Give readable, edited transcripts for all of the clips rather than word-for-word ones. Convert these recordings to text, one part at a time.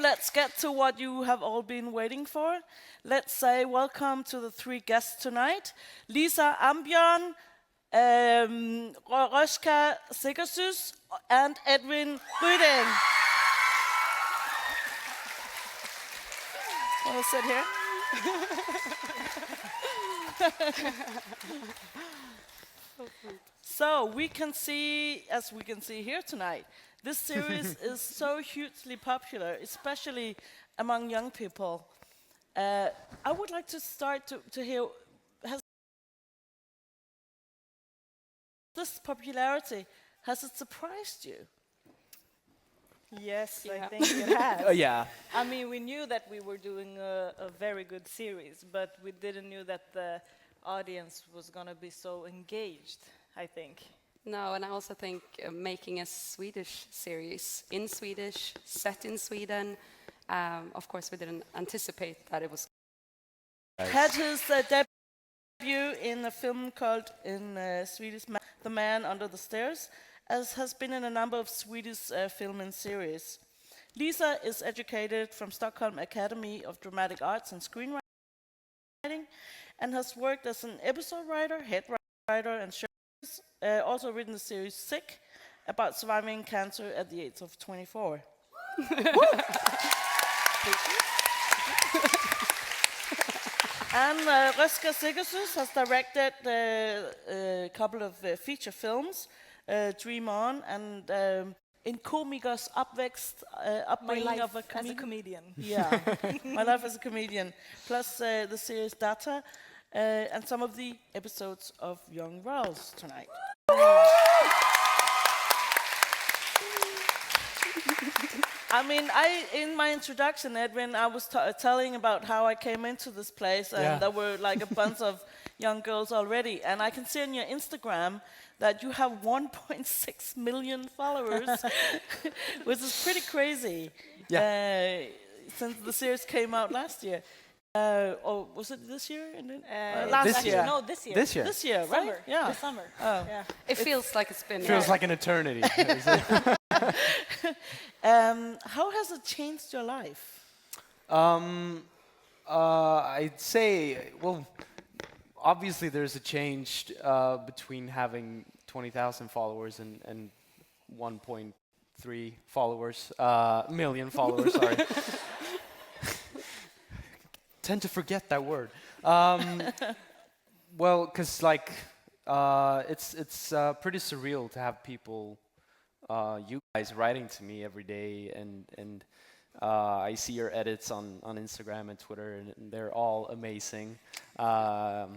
Let's get to what you have all been waiting for. Let's say welcome to the three guests tonight. Lisa Ambjörn, Rojda Sekersöz, and Edvin Ryding. Want to sit here? So we can see, as we can see here tonight, this series is so hugely popular, especially among young people. I would like to start to hear, has this popularity, has it surprised you? Yes, Yeah. I think it has. Yeah. I mean, we knew that we were doing a very good series, but we didn't know that the audience was going to be so engaged, I think. No, and I also think making a Swedish series in Swedish, set in Sweden, of course we didn't anticipate that it was. Had his debut in a film called in Swedish The Man Under the Stairs, as has been in a number of Swedish film and series. Lisa is educated from Stockholm Academy of Dramatic Arts and Screenwriting and has worked as an episode writer, head writer and show. Also written the series Sick, about surviving cancer at the age of 24. And Rojda Sekersöz has directed a couple of feature films, Dream On and In Komikers Opvækst, upbringing of a as a comedian. Yeah, My Life as a Comedian, plus the series Data, and some of the episodes of Young Royals tonight. I mean, in my introduction, Edvin, I was telling about how I came into this place, and there were like a bunch of young girls already. And I can see on your Instagram that you have 1.6 million followers, which is pretty crazy. Yeah. Since the series came out last year. Or was it this year? Last This year. No, this year. This year. This year, right? Summer. Yeah. This summer. Oh. Yeah. It feels like it's been. Feels like an eternity. How has it changed your life? I'd say, well, obviously there's a change between having 20,000 followers and 1.3 followers, million followers, sorry. Tend to forget that word. Well, because like it's pretty surreal to have people, you guys, writing to me every day, and I see your edits on Instagram and Twitter, and they're all amazing. So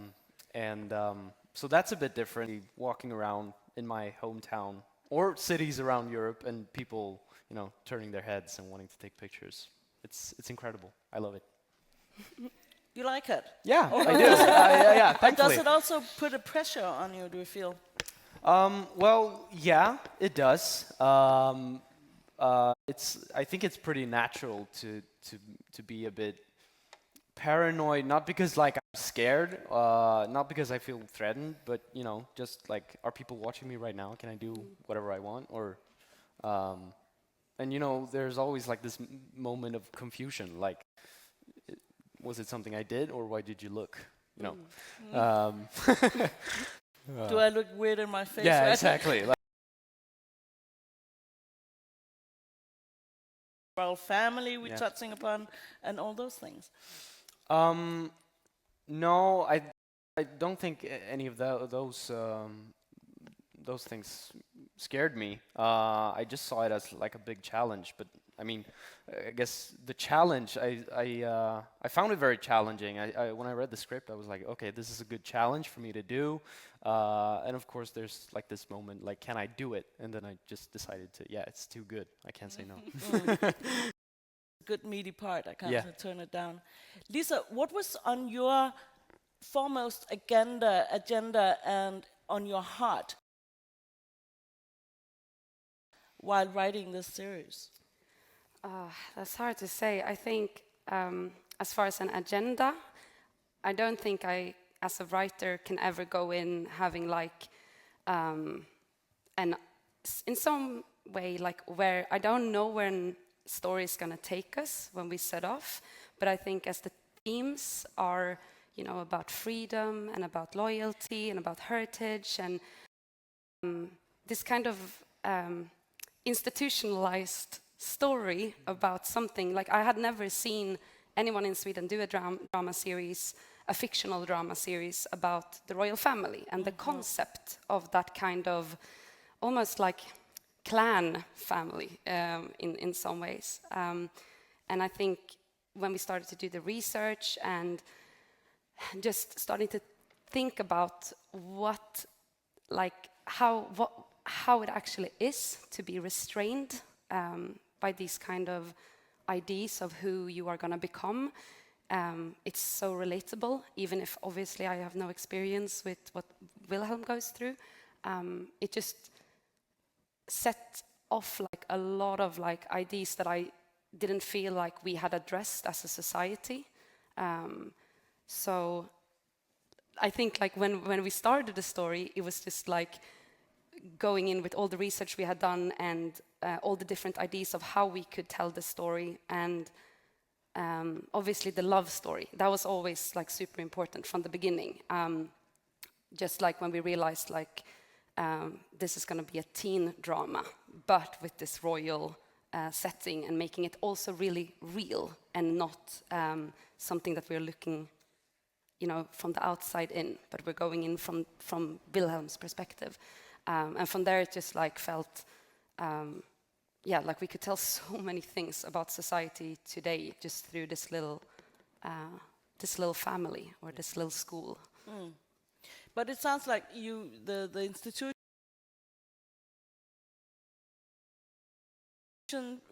that's a bit different. Walking around in my hometown or cities around Europe, and people, turning their heads and wanting to take pictures. It's incredible. I love it. You like it? Yeah, I do. Yeah, But thankfully. does it also put a pressure on you, do you feel? Well, yeah, it does. I think it's pretty natural to be a bit paranoid, not because like I'm scared, not because I feel threatened, but just like, are people watching me right now? Can I do whatever I want? Or, and there's always like this moment of confusion, like, was it something I did, or why did you look? Do I look weird in my face? Yeah, right? exactly. Our family we're touching upon, and all those things. No, I don't think any of those things scared me. I just saw it as like a big challenge. But I mean, I guess the challenge, I found it very challenging. When I read the script, I was like, okay, this is a good challenge for me to do. And of course, there's like this moment, like, can I do it? And then I just decided to, it's too good. I can't say no. Good meaty part. I can't turn it down. Lisa, what was on your foremost agenda and on your heart while writing this series? That's hard to say. I think as far as an agenda, I don't think I, as a writer, can ever go in having like in some way, like, where I don't know when story is going to take us when we set off. But I think as the themes are, about freedom and about loyalty and about heritage and this kind of institutionalized story about something, like I had never seen anyone in Sweden do a drama series, a fictional drama series about the royal family and the concept of that kind of almost like clan family in some ways. And I think when we started to do the research and just starting to think about how it actually is to be restrained by these kind of ideas of who you are going to become, it's so relatable, even if obviously I have no experience with what Wilhelm goes through. It just set off like a lot of like ideas that I didn't feel like we had addressed as a society. So I think like when we started the story, it was just like going in with all the research we had done and all the different ideas of how we could tell the story, and obviously the love story. That was always like super important from the beginning. Just like when we realized like this is going to be a teen drama, but with this royal setting and making it also really real and not something that we're looking, from the outside in, but we're going in from Wilhelm's perspective. And from there it just like felt, like we could tell so many things about society today just through this little family or this little school. But it sounds like the institution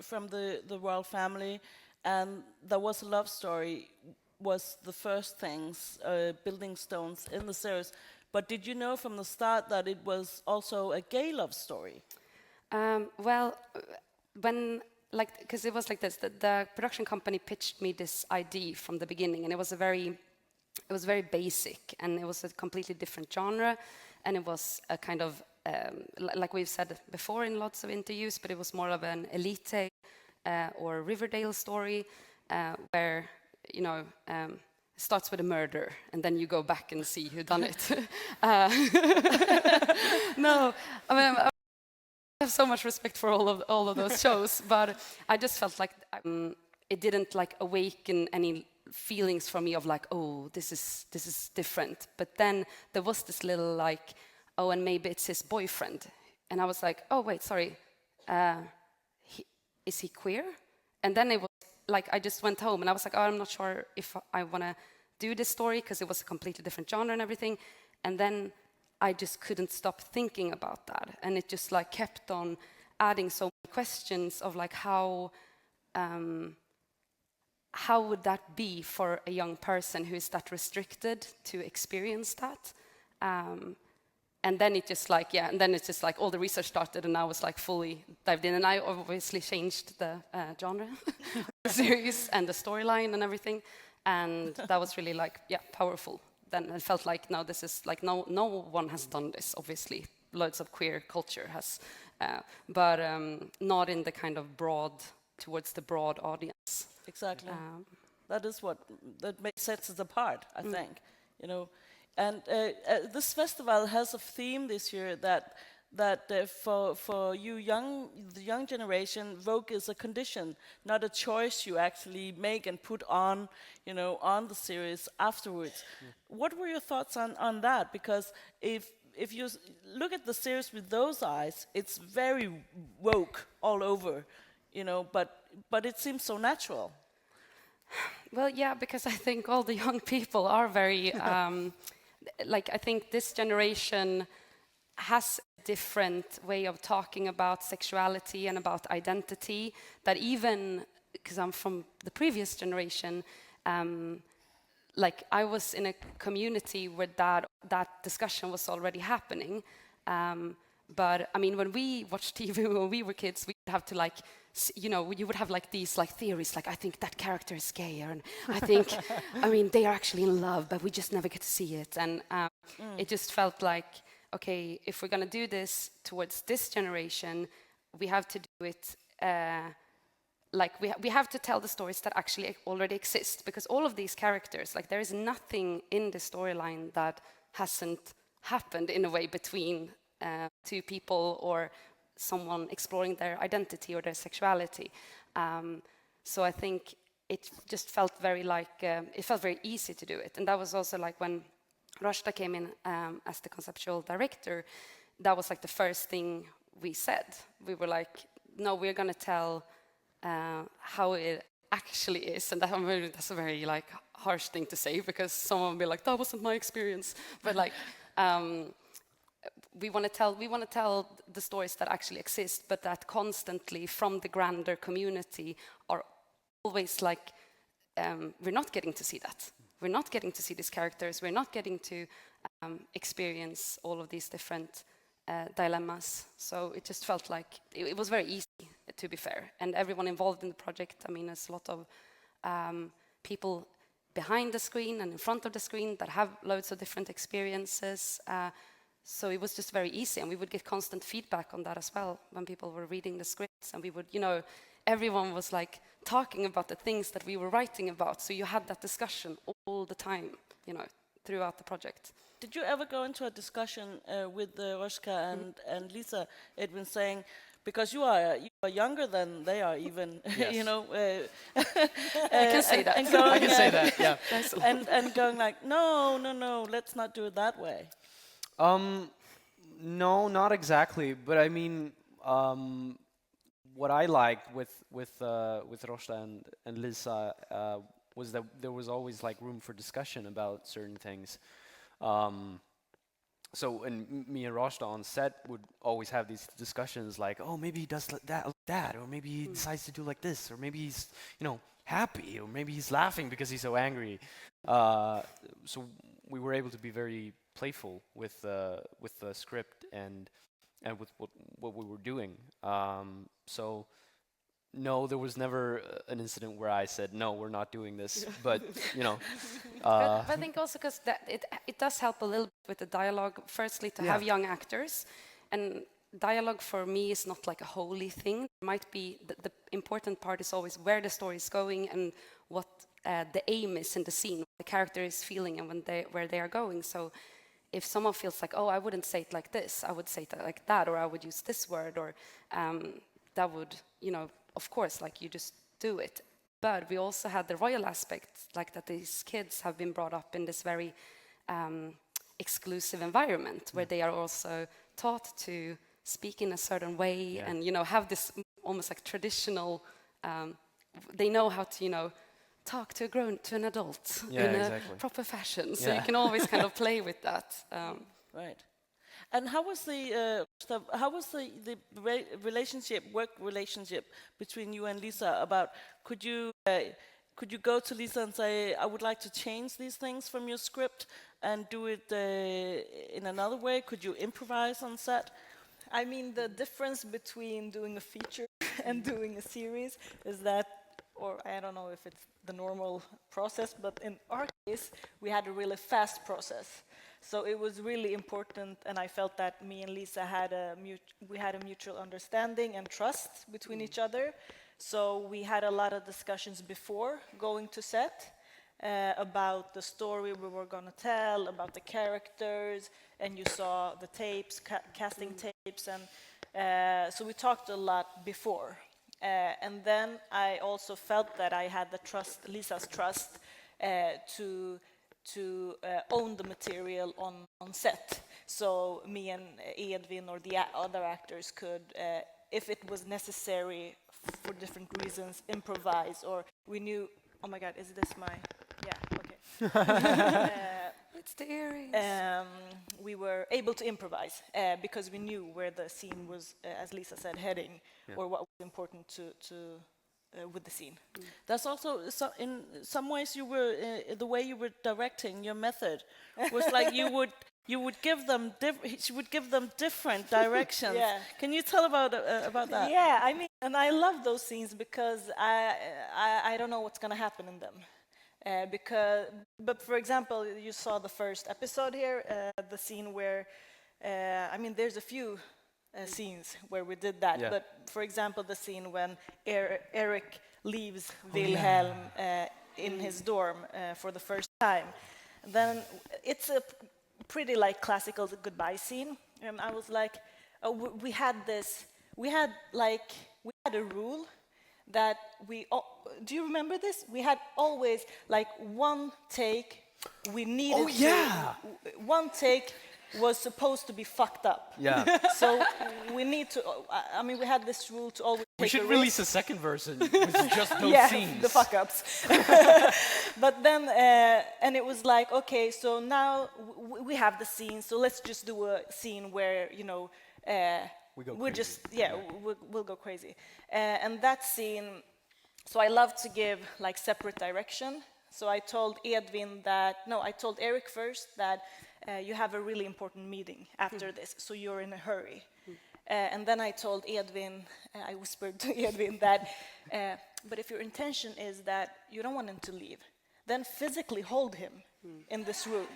from the royal family, and there was a love story, was the first things, building stones in the series. But did you know from the start that it was also a gay love story? Because it was like this, the production company pitched me this idea from the beginning, and it was very basic, and it was a completely different genre, and it was a kind of, like we've said before in lots of interviews, but it was more of an elite or Riverdale story, where, starts with a murder, and then you go back and see who done it. No, I mean, I have so much respect for all of those shows, but I just felt like it didn't like awaken any feelings for me of like, oh, this is different. But then there was this little like, oh, and maybe it's his boyfriend, and I was like, oh wait, sorry, is he queer? And then it was like I just went home and I was like, oh, I'm not sure if I want to do this story because it was a completely different genre and everything. And then I just couldn't stop thinking about that, and it just like kept on adding so many questions of like how would that be for a young person who is that restricted to experience that? And then it just like, and then it's just like all the research started, and I was like fully dived in, and I obviously changed the genre, the series and the storyline and everything, and that was really like, powerful. Then it felt like, no, this is like, no one has done this, obviously. Loads of queer culture has, but not in the kind of towards the broad audience. Exactly. That is what sets us apart, I think, And this festival has a theme this year that for the young generation, Vogue is a condition, not a choice you actually make and put on, on the series afterwards. What were your thoughts on that? Because if you look at the series with those eyes, it's very woke all over, but it seems so natural. Well, yeah, because I think all the young people are very. I think this generation has a different way of talking about sexuality and about identity, that even, because I'm from the previous generation, I was in a community where that discussion was already happening. But I mean, when we watched TV when we were kids, we would have to you would have like these like theories, like I think that character is gay, and I think, I mean, they are actually in love, but we just never get to see it. And it just felt like, okay, if we're gonna do this towards this generation, we have to do it like we have to tell the stories that actually already exist, because all of these characters, like there is nothing in the storyline that hasn't happened in a way between two people or someone exploring their identity or their sexuality. So I think it just felt very like it felt very easy to do it, and that was also like when Rojda came in as the conceptual director. That was like the first thing we said. We were like, no, we're going to tell how it actually is, and that's a very like harsh thing to say, because someone will be like, that wasn't my experience. But like, we want to tell the stories that actually exist, but that constantly from the grander community are always like, we're not getting to see that. We're not getting to see these characters. We're not getting to experience all of these different dilemmas. So it just felt like it was very easy, to be fair. And everyone involved in the project, I mean, there's a lot of people behind the screen and in front of the screen that have loads of different experiences. So it was just very easy, and we would get constant feedback on that as well when people were reading the scripts, and we would, everyone was like talking about the things that we were writing about. So you had that discussion all the time, throughout the project. Did you ever go into a discussion with Rojda and Lisa, Edvin, saying, because you are younger than they are even, Yes. I can say that. I can say that, yeah. and going like, no, let's not do it that way. No, not exactly. But I mean, what I liked with Rojda and Lisa was that there was always like room for discussion about certain things. So, and me and Rojda on set would always have these discussions like, oh, maybe he does that, or maybe he decides to do like this, or maybe he's, happy, or maybe he's laughing because he's so angry. So we were able to be very playful with the script and with what we were doing. So no, there was never an incident where I said, no, we're not doing this. But, But I think also because it does help a little bit with the dialogue. Firstly, to have young actors, and dialogue for me is not like a holy thing. It might be the important part is always where the story is going and what the aim is in the scene, what the character is feeling, and where they are going. So if someone feels like, oh, I wouldn't say it like this, I would say it like that, or I would use this word, or that would, of course, like you just do it. But we also had the royal aspect, like that these kids have been brought up in this very exclusive environment where they are also taught to speak in a certain way and, have this almost like traditional, they know how to, talk to an adult in a proper fashion. So you can always kind of play with that. Right. And how was the work relationship between you and Lisa? About could you go to Lisa and say, I would like to change these things from your script and do it in another way? Could you improvise on set? I mean, the difference between doing a feature and doing a series is that, or I don't know if it's the normal process, but in our case, we had a really fast process. So it was really important, and I felt that me and Lisa had a mutual understanding and trust between each other. So we had a lot of discussions before going to set about the story we were going to tell, about the characters, and you saw the tapes, casting tapes, and so we talked a lot before. And then I also felt that I had the trust, Lisa's trust, to own the material on set. So me and Edvin or the other actors could, if it was necessary for different reasons, improvise, or we knew, oh my God, is this my, yeah, okay. It's the earrings. We were able to improvise because we knew where the scene was, as Lisa said, heading, or what was important to with the scene. That's also, in some ways, you were the way you were directing your method was like you would give them different directions. Yeah. Can you tell about that? Yeah, I mean, and I love those scenes because I don't know what's going to happen in them. But for example, you saw the first episode here, the scene where, I mean, there's a few scenes where we did that. Yeah. But for example, the scene when Eric leaves Wilhelm in his dorm for the first time, then it's a pretty like classical goodbye scene. And I was like, we had a rule that do you remember this? We had always like one take. We needed one take was supposed to be fucked up. Yeah. So we need to. I mean, we had this rule to always. We take should a release risk. a second version with just those Yeah, scenes. the fuck ups. But then, and it was like, okay, so now we have the scene, so let's just do a scene where We go we're crazy. just we'll go crazy. And that scene, so I love to give like separate direction. So I told Edvin I told Eric first that you have a really important meeting after this, so you're in a hurry. And then I told Edvin, I whispered to Edvin that, but if your intention is that you don't want him to leave, then physically hold him in this room,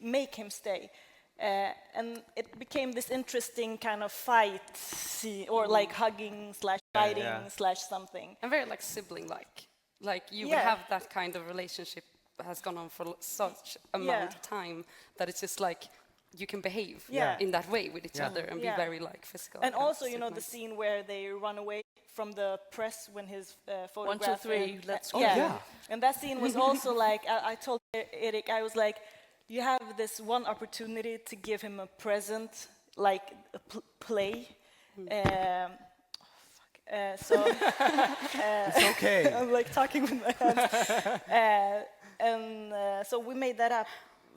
make him stay. And it became this interesting kind of fight scene, or like hugging / fighting / something. And very like sibling-like. Like you would have that kind of relationship that has gone on for such amount of time that it's just like you can behave in that way with each other and be very like physical. And kind of also, the sibling. scene where they run away from the press when his photograph. 1, 2, 3, let's go. And that scene was also like, I told Erik, I was like, you have this one opportunity to give him a present, like a play. So It's okay. I'm like talking with my hands. So we made that up,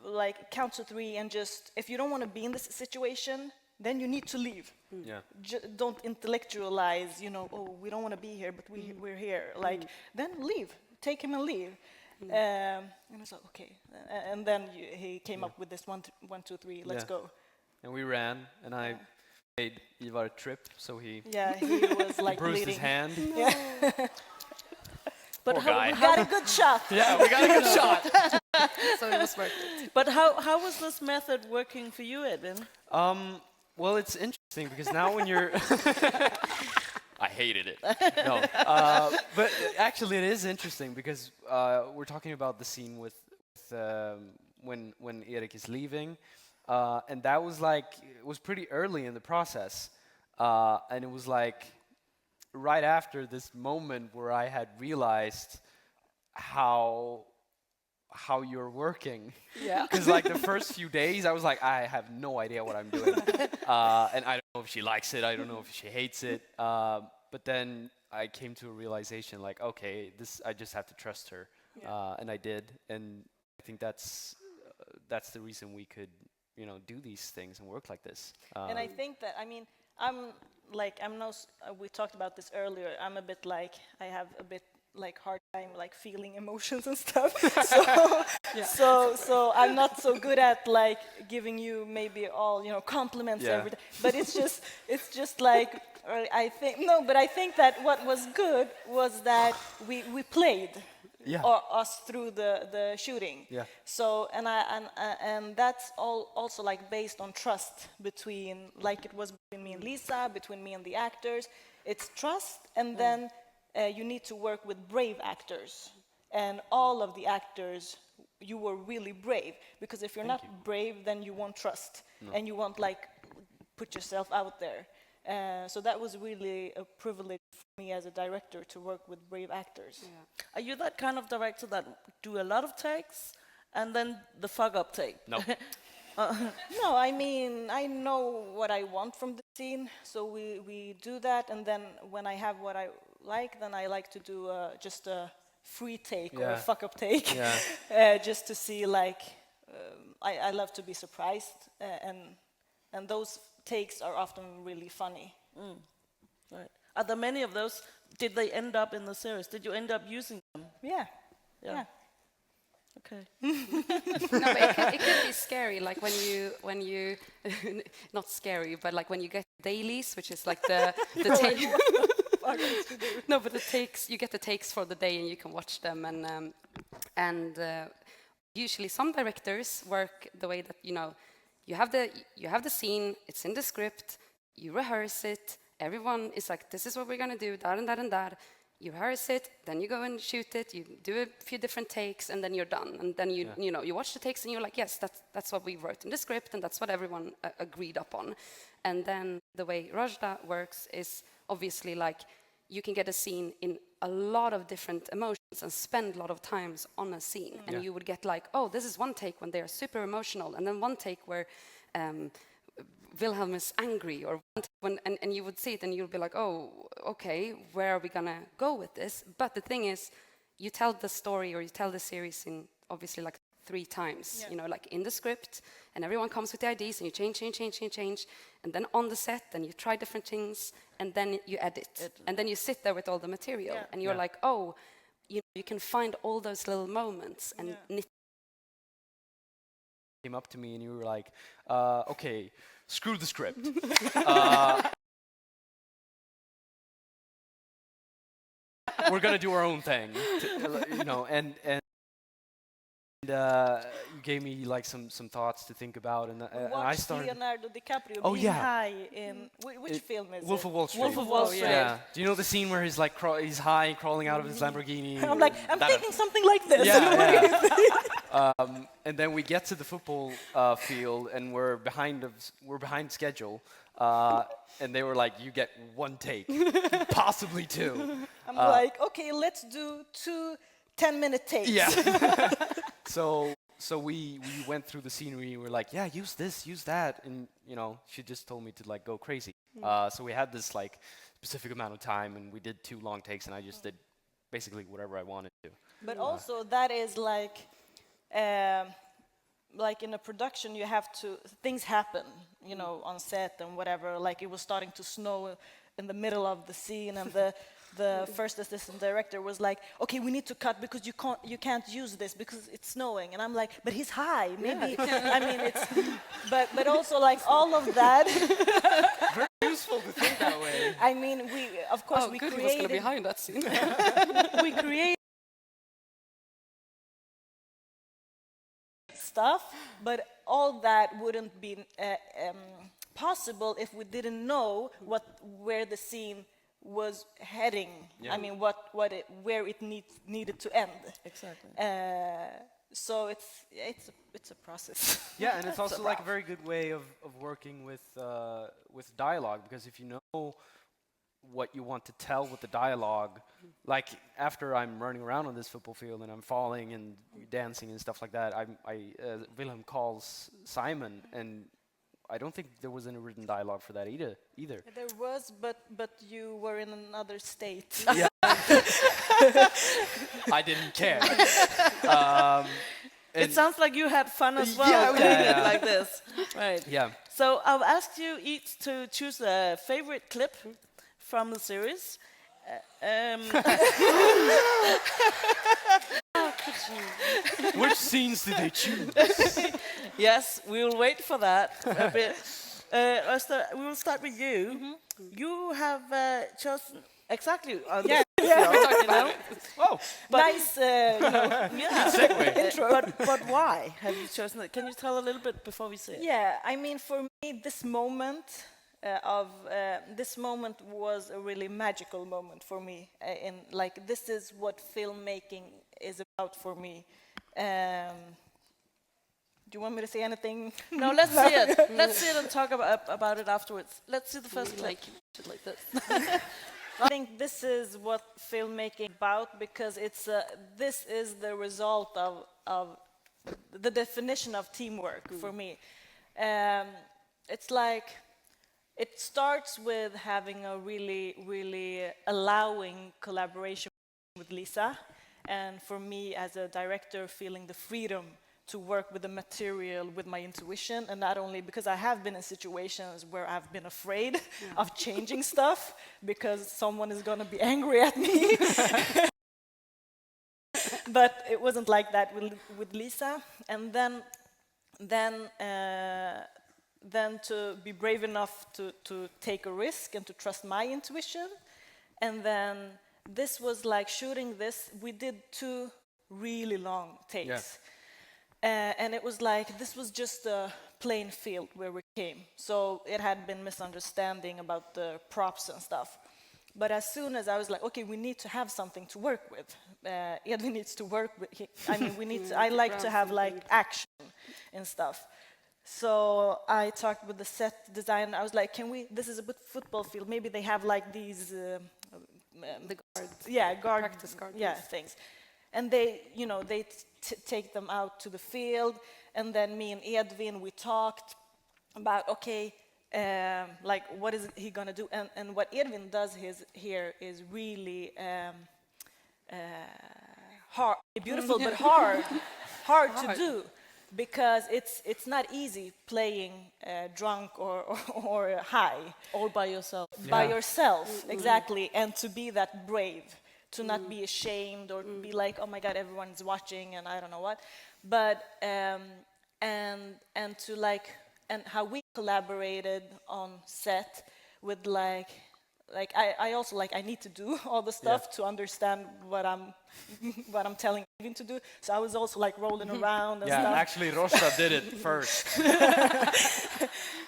like count to 3, and just, if you don't want to be in this situation, then you need to leave. Yeah. Don't intellectualize, we don't want to be here, but we're here. Like, then leave. Take him and leave. And I was like, okay. And then he came up with this 1, 2, 3, let's go. And we ran, and I made Ivar a trip, so he He was like bruised bleeding. his hand. But Poor guy. we got a good shot. Yeah, we got a good shot. So it was worth it. But how was this method working for you, Edvin? Well, it's interesting because now when you're... I hated it. No, but actually it is interesting because we're talking about the scene with when Erik is leaving, and that was like, it was pretty early in the process, and it was like right after this moment where I had realized how you're working. Yeah. Because like the first few days I was like, I have no idea what I'm doing, and I don't know if she likes it, I don't know if she hates it, but then I came to a realization like, okay, I just have to trust her, and I did, and I think that's the reason we could do these things and work like this. And I think that, we talked about this earlier, I'm a bit like, I have a bit like hard time like feeling emotions and stuff. So I'm not so good at like giving you maybe all compliments every day. But it's just like I think that what was good was that we played us through the shooting. Yeah. So and that's also like based on trust between, like it was between me and Lisa, between me and the actors. It's trust, and then you need to work with brave actors, and all of the actors, you were really brave, because if you're not brave, then you won't trust, and you won't like put yourself out there. So that was really a privilege for me as a director to work with brave actors. Yeah. Are you that kind of director that do a lot of takes and then the fuck up take? No. No, I mean, I know what I want from the scene, so we do that, and then when I have what I like, then I like to do just a free take or a fuck up take, just to see like, I love to be surprised, and those takes are often really funny. Right. Are there many of those? Did they end up in the series? Did you end up using them? Yeah. Okay. No, but it can be scary, like when you not scary, but like when you get dailies, which is like the take. No, but the takes, you get the takes for the day and you can watch them, and usually some directors work the way that you have the scene, it's in the script, you rehearse it, everyone is like, this is what we're gonna do, that and that and that. You rehearse it, then you go and shoot it, you do a few different takes, and then you're done. And then you know, you watch the takes and you're like, yes, that's what we wrote in the script, and that's what everyone agreed upon. And then the way Rojda works is obviously like, you can get a scene in a lot of different emotions and spend a lot of times on a scene. And you would get like, oh, this is one take when they are super emotional, and then one take where Wilhelm is angry, or and you would see it and you'll be like, oh, okay, where are we gonna go with this? But the thing is, you tell the story or you tell the series in obviously like 3 times, you know, like in the script, and everyone comes with the ideas and you change, and then on the set, and you try different things, and then you edit. And then you sit there with all the material, and you're like, oh, you can find all those little moments and knit. Came up to me and you were like, okay, screw the script. We're gonna do our own thing, you know, and you gave me like some thoughts to think about, and I started. Leonardo DiCaprio being high in which film is Wolf it? of Wall Street. Wolf of Wall Street. Yeah. Do you know the scene where he's like he's high, crawling out of his Lamborghini? I'm like, I'm thinking something like this. And then we get to the football field, and we're behind schedule. And they were like, you get 1 take, possibly 2. I'm like, okay, let's do 2 10-minute takes. Yeah. So we went through the scenery. We're like, yeah, use this, use that, and you know, she just told me to like go crazy. So we had this like specific amount of time, and we did 2 long takes, and I just did basically whatever I wanted to. But also that is like in a production, you have to, things happen, you know, on set and whatever. Like it was starting to snow in the middle of the scene, and the first assistant director was like, okay, we need to cut because you can't use this because it's snowing. And I'm like, but he's high, maybe. I mean, it's, but also like all of that. Very useful to think that way. I mean, of course we good, created. he was gonna be high in that scene. We create stuff, but all that wouldn't be possible if we didn't know where the scene was heading. I mean, where it needed to end. Exactly. So it's a process. Yeah, and it's also like a very good way of working with dialogue, because if you know what you want to tell with the dialogue, like after I'm running around on this football field and I'm falling and dancing and stuff like that, Wilhelm calls Simon, and I don't think there was any written dialogue for that either. There was, but you were in another state. Yeah. I didn't care. It sounds like you had fun as well, Yeah, doing it like this. Right. Yeah. So I've asked you each to choose a favorite clip from the series. Which scenes did they choose? Yes, we'll wait for that a bit. Rojda, we will start with you. You have chosen exactly on the you know? Oh, Nice, yeah. intro. But why have you chosen it? Can you tell a little bit before we say it? Yeah, I mean, for me, this moment was a really magical moment for me. This is what filmmaking is about for me. Do you want me to say anything? No, let's see it. Let's see it and talk about it afterwards. Let's see the first clip. Like this. I think this is what filmmaking is about, because this is the result of the definition of teamwork for me. It's like, it starts with having a really, really allowing collaboration with Lisa, and for me as a director, feeling the freedom to work with the material with my intuition, and not only because I have been in situations where I've been afraid of changing stuff because someone is going to be angry at me. But it wasn't like that with Lisa. And then to be brave enough to take a risk and to trust my intuition. And then this was like shooting this. We did 2 really long takes. Yeah. And it was like, this was just a plain field where we came. So it had been misunderstanding about the props and stuff. But as soon as I was like, okay, we need to have something to work with. Edvin needs to work with. We need to. I like to have like action and stuff. So I talked with the set designer. I was like, can we? This is a football field. Maybe they have like these. The guards. Yeah, Practice guards. Yeah, things. And they, they take them out to the field. And then me and Edvin, we talked about, okay, like what is he gonna do? And what Edvin does here is really hard, beautiful, but hard to do, because it's not easy playing drunk or high. All by yourself. By yourself, exactly, and to be that brave, to not be ashamed or be like, oh my God, everyone's watching and I don't know what, but and to like, and how we collaborated on set with like I also like I need to do all the stuff to understand what I'm telling Edvin to do. So I was also like rolling around and stuff. Yeah, actually Rojda did it first.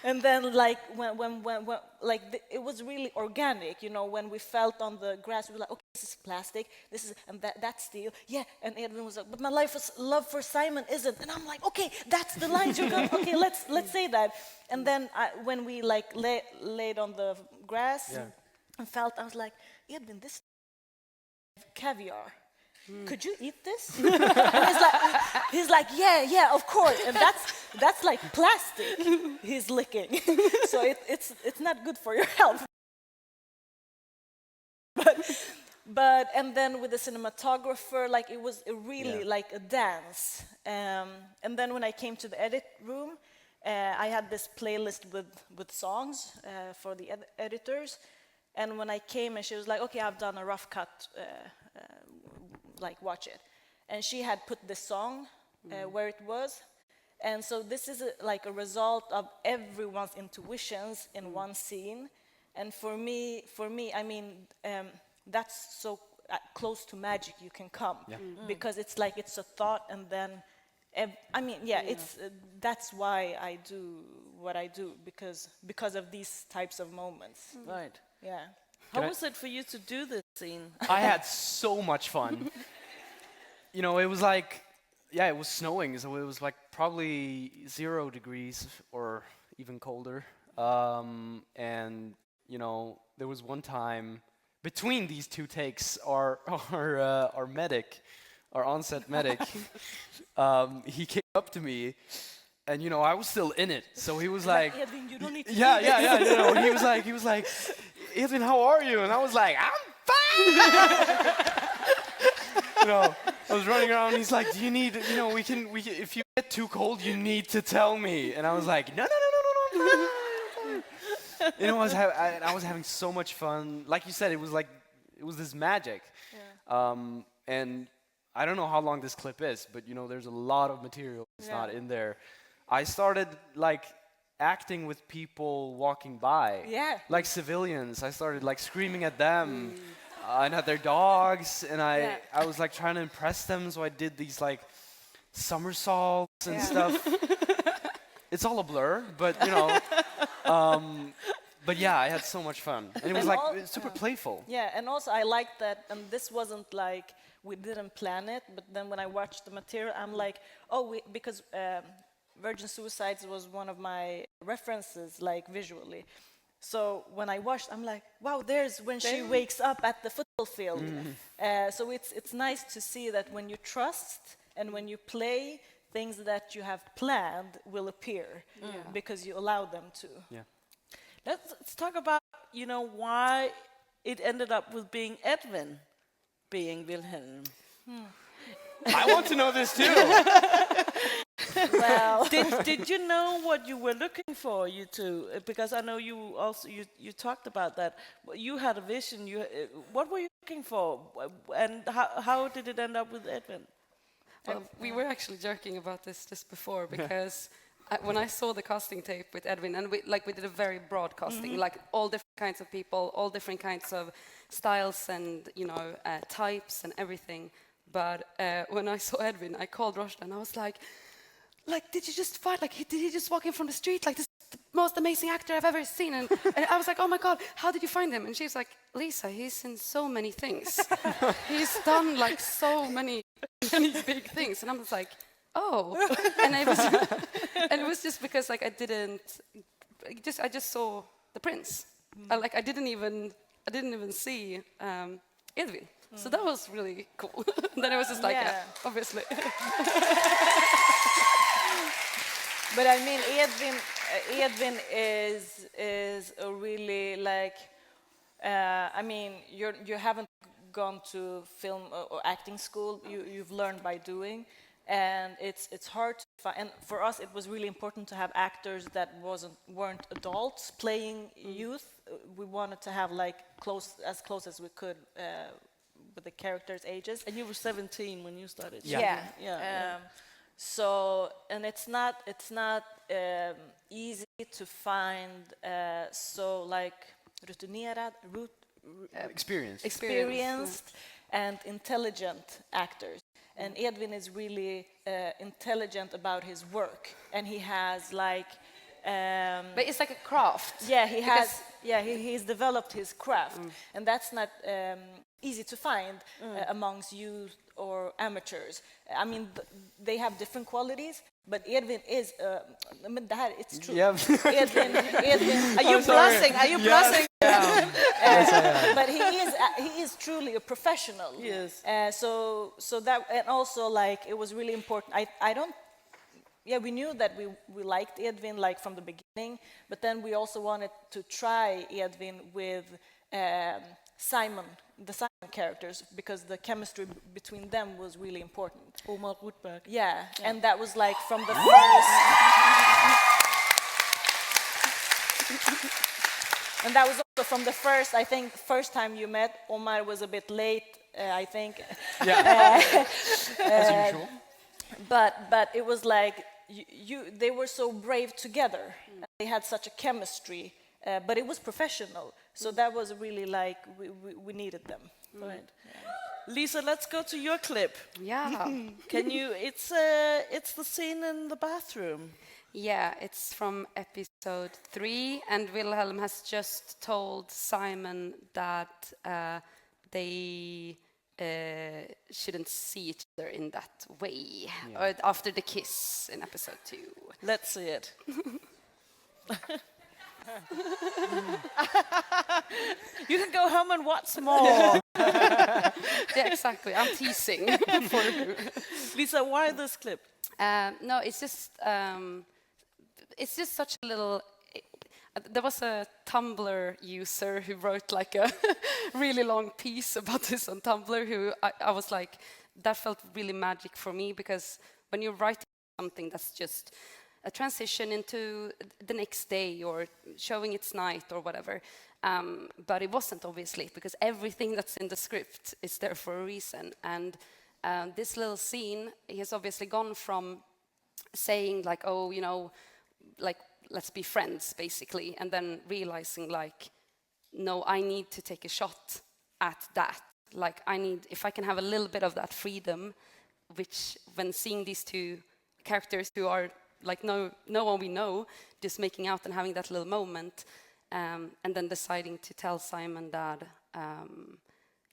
And then like when like it was really organic, when we felt on the grass, we were like, okay, this is plastic, this is, and that's steel. Yeah, and Edvin was like, but my love for Simon isn't. And I'm like, okay, that's the lines you're going. Okay, let's say that. And then when we like laid on the grass and felt, I was like, Edvin, this is caviar. Could you eat this? And he's like, yeah, of course. And that's like plastic. He's licking, so it's not good for your health. But and then with the cinematographer, like it was really like a dance. And then when I came to the edit room, I had this playlist with songs for the editors. And when I came and she was like, okay, I've done a rough cut, like watch it. And she had put the song where it was. And so this is like a result of everyone's intuitions in one scene. And for me, I mean, that's so close to magic you can come. Because it's like, it's a thought and then, it's that's why I do what I do, because of these types of moments. Right. Yeah. How was it for you to do this scene? I had so much fun. It was like, it was snowing, so it was like probably 0 degrees or even colder. And there was one time between these two takes, our medic, our on-set medic, he came up to me. And I was still in it, so he was like, Edvin, you don't need to He was like, Edvin, how are you? And I was like, I'm fine. I was running around. And he's like, do you need? We can. If you get too cold, you need to tell me. And I was like, no. I'm fine. I was having so much fun. Like you said, it was this magic. Yeah. And I don't know how long this clip is, but there's a lot of material that's not in there. I started like acting with people walking by, like civilians. I started like screaming at them and at their dogs, and I was like trying to impress them, so I did these like somersaults and stuff. It's all a blur, but but yeah, I had so much fun, and it was like super playful. Yeah, and also I liked that, and this wasn't like we didn't plan it, but then when I watched the material, I'm like, because Virgin Suicides was one of my references, like visually. So when I watched, I'm like, wow, there's when she wakes up at the football field. So it's nice to see that when you trust and when you play, things that you have planned will appear because you allow them to. Yeah. Let's talk about, why it ended up with being Edvin being Wilhelm. I want to know this too. Well, did you know what you were looking for, you two? Because I know you also you talked about that. You had a vision. What were you looking for, and how did it end up with Edvin? Well, we were actually joking about this just before, because when I saw the casting tape with Edvin, and we did a very broad casting, like all different kinds of people, all different kinds of styles and types and everything. But when I saw Edvin, I called Rojda and I was like, did you just fight? Like, did he just walk in from the street? Like, this is the most amazing actor I've ever seen. And I was like, oh my God, how did you find him? And she's like, Lisa, he's in so many things. He's done like so many big things. And I was like, oh. And it was just because like I just saw the prince. I didn't even see Edvin. So that was really cool. Then it was just like, yeah, obviously. But I mean, Edvin is a really like. I mean, you haven't gone to film or acting school. You've learned by doing, and it's hard to find. And for us, it was really important to have actors that weren't adults playing youth. We wanted to have like as close as we could with the characters' ages. And you were 17 when you started. Yeah. So, and it's not easy to find so like experienced and intelligent actors. And Edvin is really intelligent about his work, and he has like. But it's like a craft. Yeah, he has. Yeah, he's developed his craft, and that's not easy to find amongst youth or amateurs. I mean, they have different qualities, but Edvin is. I mean, it's true. Yeah. Edvin. Are you blushing? Are you blushing? But he is truly a professional. Yes. So that, and also like it was really important. I don't. Yeah, we knew that we liked Edvin like from the beginning, but then we also wanted to try Edvin with Simon, the Simon characters, because the chemistry between them was really important. Omar Ryding. Yeah, and that was like from the first. And that was also from the first. I think first time you met, Omar was a bit late. I think. Yeah. As usual. But it was like they were so brave together. They had such a chemistry, but it was professional. So that was really like we needed them. Right. Lisa, let's go to your clip. Yeah. Can you? It's the scene in the bathroom. Yeah, it's from episode 3, and Wilhelm has just told Simon that they shouldn't see each other in that way, or after the kiss in episode 2. Let's see it. You can go home and watch more. Yeah, exactly. I'm teasing for you. Lisa, why this clip? No, it's just such a little. There was a Tumblr user who wrote like a really long piece about this on Tumblr. Who I was like, that felt really magic for me, because when you're writing something that's just a transition into the next day or showing its night or whatever, but it wasn't, obviously, because everything that's in the script is there for a reason. And this little scene, he has obviously gone from saying like, oh, you know, like, let's be friends, basically, and then realizing like, no, I need to take a shot at that. Like, if I can have a little bit of that freedom, which when seeing these two characters who are like no one we know, just making out and having that little moment, and then deciding to tell Simon that,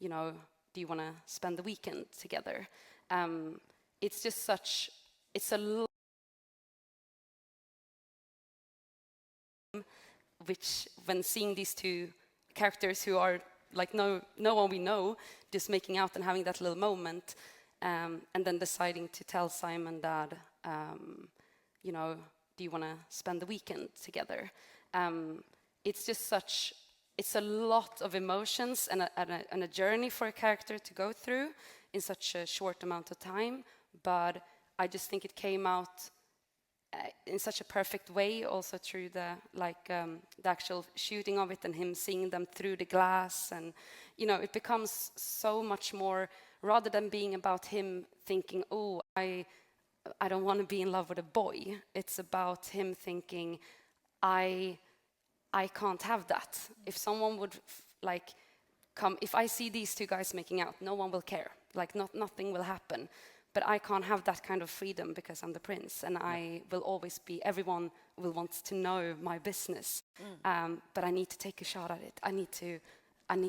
you know, do you want to spend the weekend together? It's just it's a lot, which when seeing these two characters who are like no one we know, just making out and having that little moment, and then deciding to tell Simon that, you know, do you want to spend the weekend together? It's just it's a lot of emotions and a journey for a character to go through in such a short amount of time, but I just think it came out in such a perfect way, also through the actual shooting of it and him seeing them through the glass, and you know, it becomes so much more, rather than being about him thinking, oh, I don't want to be in love with a boy. It's about him thinking, I can't have that. If someone would come, if I see these two guys making out, no one will care. Like nothing will happen. but I can't have that kind of freedom because I'm the prince, and I will always be. Everyone will want to know my business, but I need to take a shot at it. I need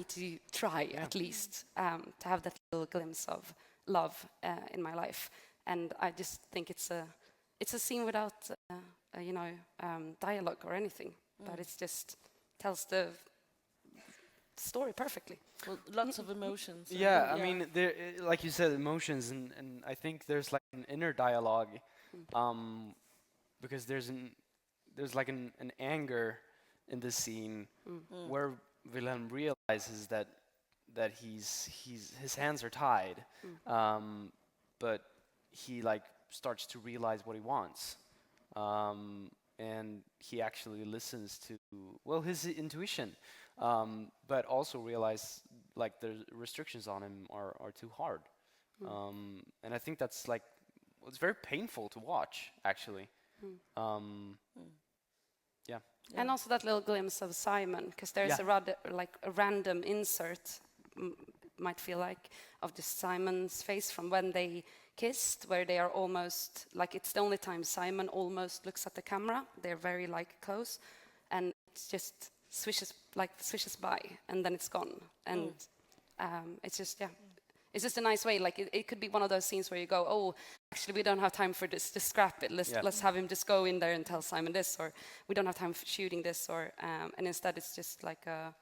to try at least to have that little glimpse of love in my life, and I just think it's a scene without dialogue or anything, but it's just tells the story perfectly. Well, lots of emotions. Yeah, I mean, there, like you said, emotions, and I think there's like an inner dialogue, because there's like an anger in this scene where Wilhelm realizes that his hands are tied, but he like starts to realize what he wants, and he actually listens to his intuition, but also realize like the restrictions on him are too hard, and I think that's like it's very painful to watch actually. Yeah. And also that little glimpse of Simon, because there's a random insert, might feel like, of just Simon's face from when they kissed, where they are almost, like it's the only time Simon almost looks at the camera. They're very like close, and it just swishes by, and then it's gone. And it's just, it's just a nice way. Like it could be one of those scenes where you go, oh, actually we don't have time for this, just scrap it. Let's have him just go in there and tell Simon this, or we don't have time for shooting this, or and instead it's just like a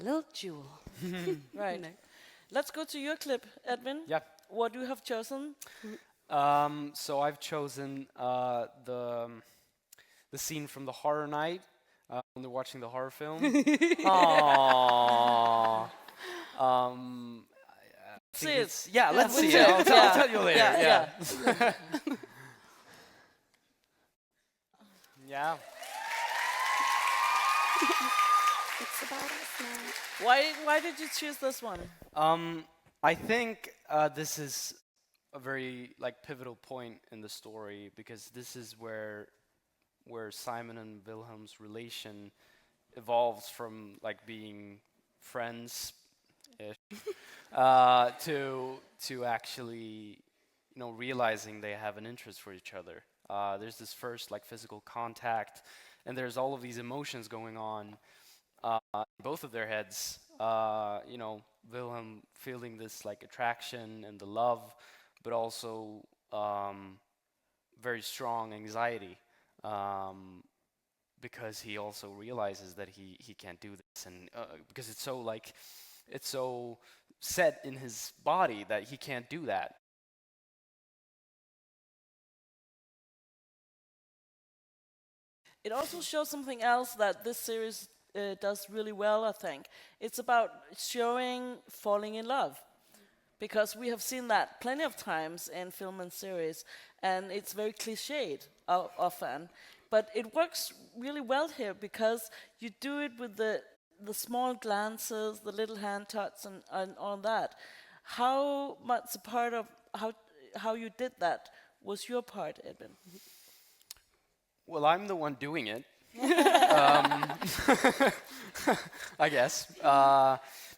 little jewel. Right. Let's go to your clip, Edvin. Yeah. What do you have chosen? So I've chosen the scene from the horror night when they're watching the horror film. Aww. See it. Yeah, let's see it. I'll tell you later. Yeah. Yeah. It's about us now. Why did you choose this one? I think this is a very like pivotal point in the story, because this is where Simon and Wilhelm's relation evolves from like being friends to actually, realizing they have an interest for each other. There's this first like physical contact, and there's all of these emotions going on in both of their heads. Wilhelm feeling this like attraction and the love, but also very strong anxiety, because he also realizes that he can't do this, and because it's so set in his body that he can't do that. It also shows something else that this series does really well, I think. It's about showing falling in love, because we have seen that plenty of times in film and series, and it's very cliched often. But it works really well here, because you do it with the small glances, the little hand touch, and all that. How much a part of how you did that was your part, Edvin? Well, I'm the one doing it. I guess.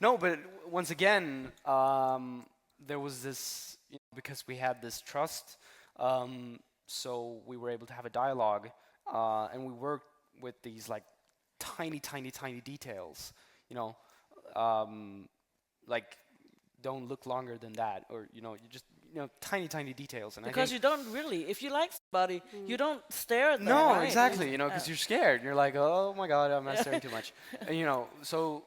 No, but once again, there was this, because we had this trust, so we were able to have a dialogue, and we worked with these like tiny details, like don't look longer than that, or you just tiny details. And because I you don't really, if you like somebody, you don't stare at them. no, right? exactly, because you're scared. You're like, oh my god, I'm not staring too much. And, so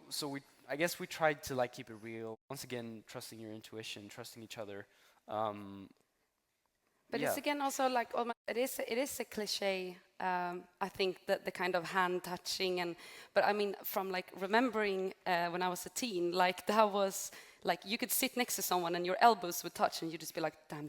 I guess we tried to like keep it real. Once again, trusting your intuition, trusting each other. But it's again also like it is a cliche. I think that the kind of hand touching, but I mean, from like remembering when I was a teen, like that was like you could sit next to someone and your elbows would touch, and you'd just be like, damn.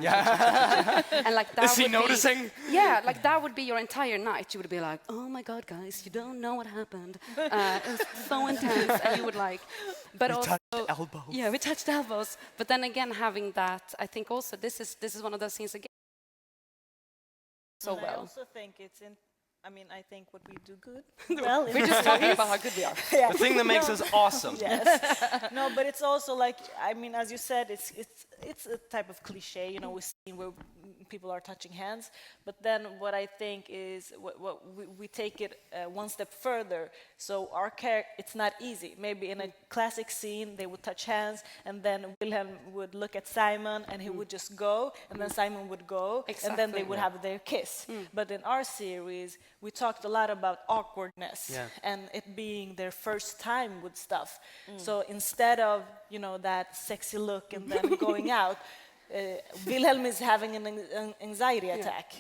Yeah. And like that. Is he noticing? Yeah, like that would be your entire night. You would be like, oh my god, guys, you don't know what happened. It was so intense, and you would like. But we also, touched elbows. yeah, we touched elbows. But then again, having that, I think also this is one of those things again. So and well. I also think it's I mean, I think what we do good. Well, We're just talking about how good we are. yeah. The thing that makes us awesome. Yes. No, but it's also like, I mean, as you said, it's a type of cliche, you know, we see where people are touching hands. But then what I think is what we take it one step further. So our it's not easy. Maybe in a classic scene they would touch hands, and then Wilhelm would look at Simon, and he would just go, and then Simon would go, and then they would have their kiss. But in our series, we talked a lot about awkwardness and it being their first time with stuff. So instead of, you know, that sexy look and then going out, Wilhelm is having an anxiety attack.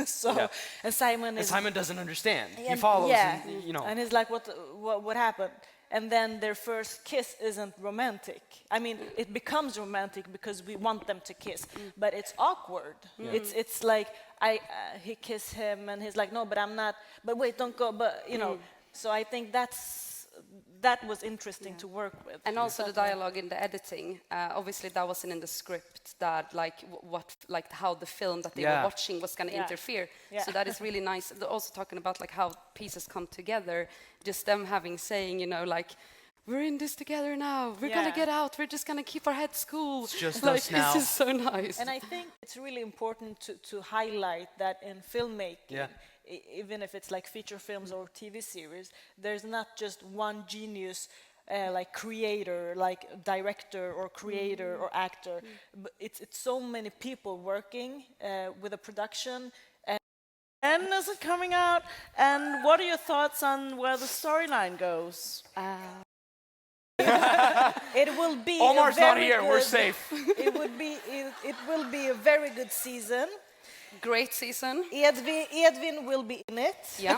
So and Simon doesn't understand. He and- follows, yeah, and, you know. and he's like, what happened? And then their first kiss isn't romantic. I mean, it becomes romantic because we want them to kiss, but it's awkward. It's like he kissed him, and he's like, no, but I'm not. But wait, don't go. But you know, so I think that was interesting to work with. And also the dialogue in the editing. Obviously, that wasn't in the script. That like how the film that they were watching was going to interfere. Yeah. So that is really nice. They're also talking about like how pieces come together. Just them saying, you know, like, we're in this together now. We're gonna get out. We're just gonna keep our heads cool. It's just like, us now. It's just so nice. And I think it's really important to highlight that in filmmaking, even if it's like feature films or TV series, there's not just one genius like creator, like director or creator or actor. But it's so many people working with a production. And is it coming out? And what are your thoughts on where the storyline goes? It will be Omar's a not very here. good, We're safe. It will be a very good season. Great season. Edvin will be in it. Yeah,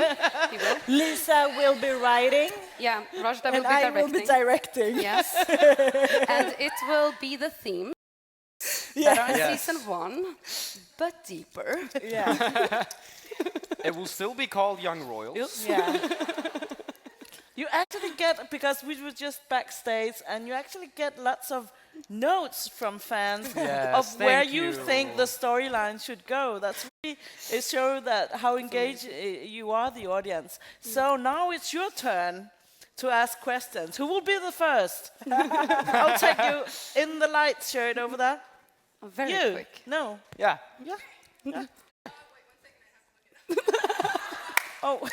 he will. Lisa will be writing. Yeah, Rojda will And be I directing. will be directing. Yes. And it will be the theme that are in season 1, but deeper. Yeah. It will still be called Young Royals. Yeah. You actually get, because we were just backstage, and you actually get lots of notes from fans Yes, of where thank you you. think the storyline should go. That's really, it shows that how engaged you are, the audience. So now it's your turn to ask questions. Who will be the first? I'll take you in the light shirt over there. Very you? quick. No. Yeah. Yeah. Oh.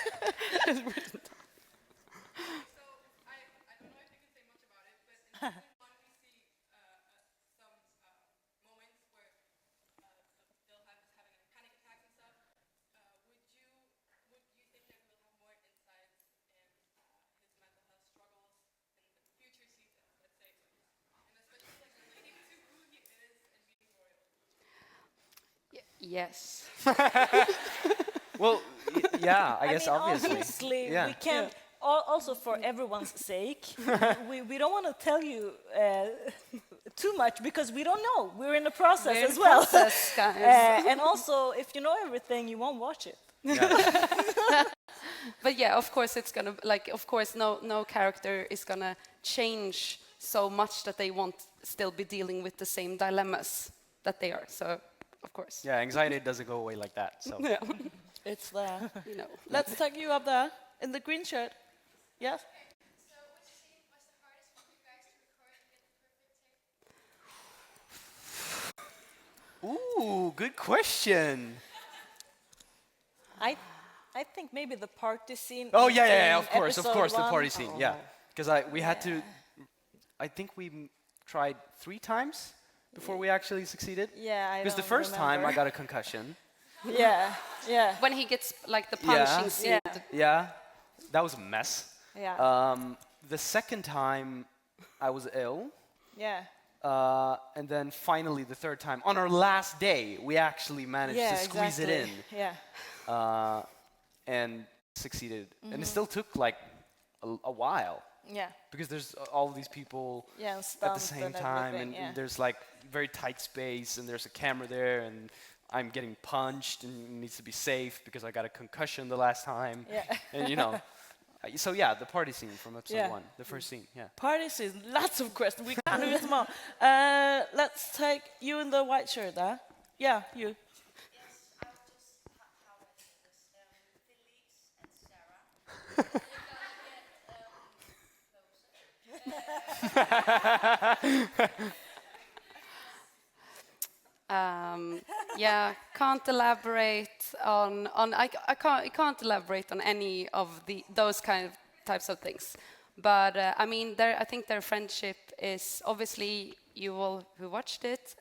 Yes. Well, yeah, I guess mean, obviously. obviously, Yeah. we can't. Also, for everyone's sake, we don't want to tell you too much because we don't know. We're in the process We're in as the well. process, guys. And also, if you know everything, you won't watch it. But yeah, of course it's gonna of course no character is gonna change so much that they won't still be dealing with the same dilemmas that they are. So of course. Yeah, anxiety doesn't go away like that. So Yeah. It's there. You know. Let's take you up there in the green shirt. Yes? ooh, good question. I think maybe the party scene. Oh in of course, episode the 1. party scene. Yeah, because we had to. I think we tried 3 times before we actually succeeded. Yeah, I Because the don't first time I remember. got a concussion. Yeah. When he gets like the punching scene. Yeah. Yeah, that was a mess. Yeah. The second time I was ill. Yeah. And then finally, the third time, on our last day, we actually managed Yeah, to squeeze it in Yeah. and succeeded. And it still took like a while Yeah. because there's all these people Yeah. And at the stunts same and time, everything, and yeah. there's like very tight space, and there's a camera there, and I'm getting punched, and it needs to be safe because I got a concussion the last time. Yeah. And you know, so yeah, the party scene from episode Yeah. 1, the first scene, yeah. Party scene, lots of questions. We can't do them all. Let's take you in the white shirt there. Yeah, you. Yes, I was just highlighting this. The lead Yeah, can't elaborate on I can't elaborate on any of those types of things. But I mean, I think their friendship is obviously, you all who watched it,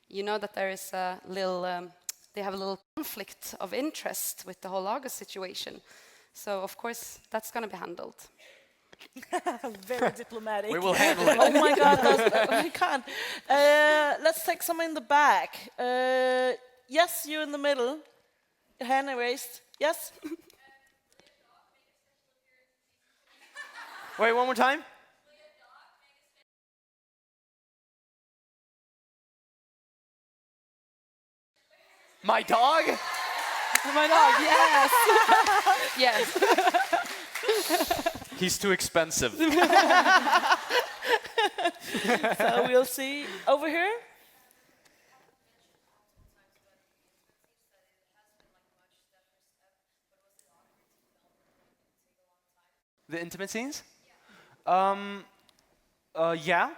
you know that there is a little they have a little conflict of interest with the whole August situation. So of course that's going to be handled. Very diplomatic. We will handle it. Oh my God, I can't. Let's take some in the back. Yes, you in the middle. Hand raised. Yes. Wait, one more time. My dog? My dog, yes. Yes. He's too expensive. So we'll see over here. The intimate scenes? Yeah,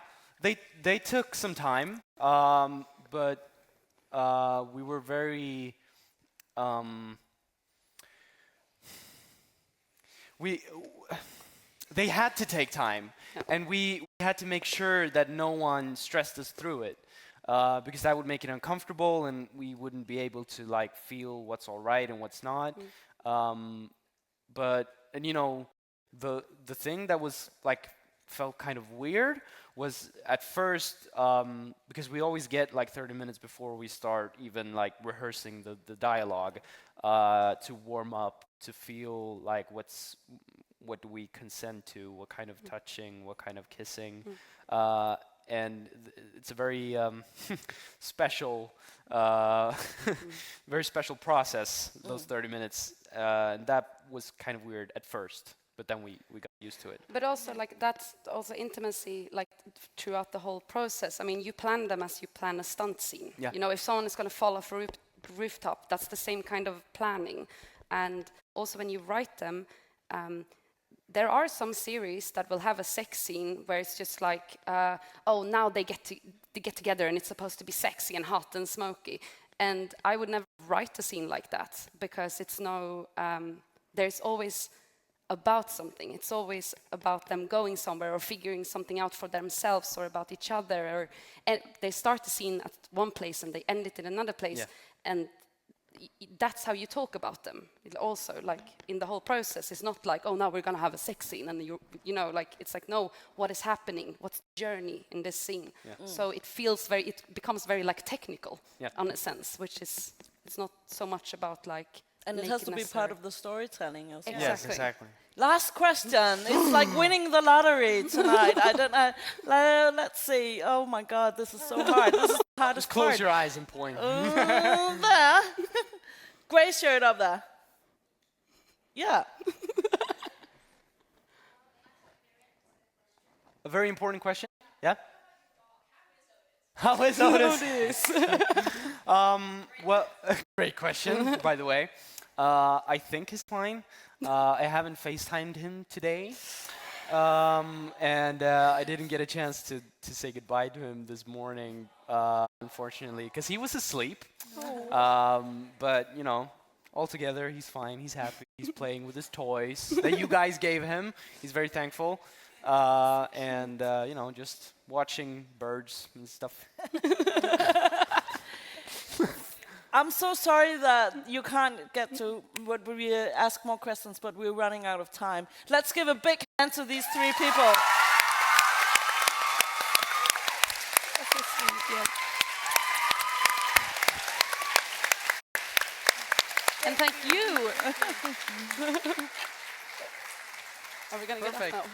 they took some time, but we were very. They had to take time, and we had to make sure that no one stressed us through it, because that would make it uncomfortable, and we wouldn't be able to like feel what's all right and what's not. But you know, the thing that was like felt kind of weird was at first, because we always get like 30 minutes before we start even like rehearsing the dialogue, to warm up, to feel like what do we consent to, what kind of touching, what kind of kissing, and it's a very special, very special process, those 30 minutes, and that was kind of weird at first, but then we got used to it. But also, like, that's also intimacy, like, throughout the whole process. I mean, you plan them as you plan a stunt scene. Yeah. You know, if someone is going to fall off a rooftop, that's the same kind of planning. And also when you write them, there are some series that will have a sex scene where it's just like, oh, now they get together and it's supposed to be sexy and hot and smoky. And I would never write a scene like that, because it's there's always about something. It's always about them going somewhere or figuring something out for themselves or about each other. And they start the scene at one place and they end it in another place. Yeah. And that's how you talk about them. It also, like, in the whole process, it's not like, oh, now we're gonna have a sex scene, and you know, like, it's like, no, what is happening? What's the journey in this scene? Yeah. So it becomes very like technical, in a sense, which is, it's not so much about like. And it has to be part of the storytelling as well. Exactly. Yes, exactly. Last question. It's like winning the lottery tonight. I don't know. Let's see. Oh my God, this is so hard. This is the hardest Just close part. your eyes and point. There. Grey shirt up there. Yeah. A very important question. Yeah? How is Otis? Well, great question, by the way. I think he's fine. I haven't FaceTimed him today. And I didn't get a chance to say goodbye to him this morning, unfortunately, because he was asleep. But, you know, altogether, he's fine. He's happy. He's playing with his toys that you guys gave him. He's very thankful. And, you know, just watching birds and stuff. I'm so sorry that you can't get to what we ask more questions, but we're running out of time. Let's give a big hand to these three people. And thank you. Are we gonna get up now?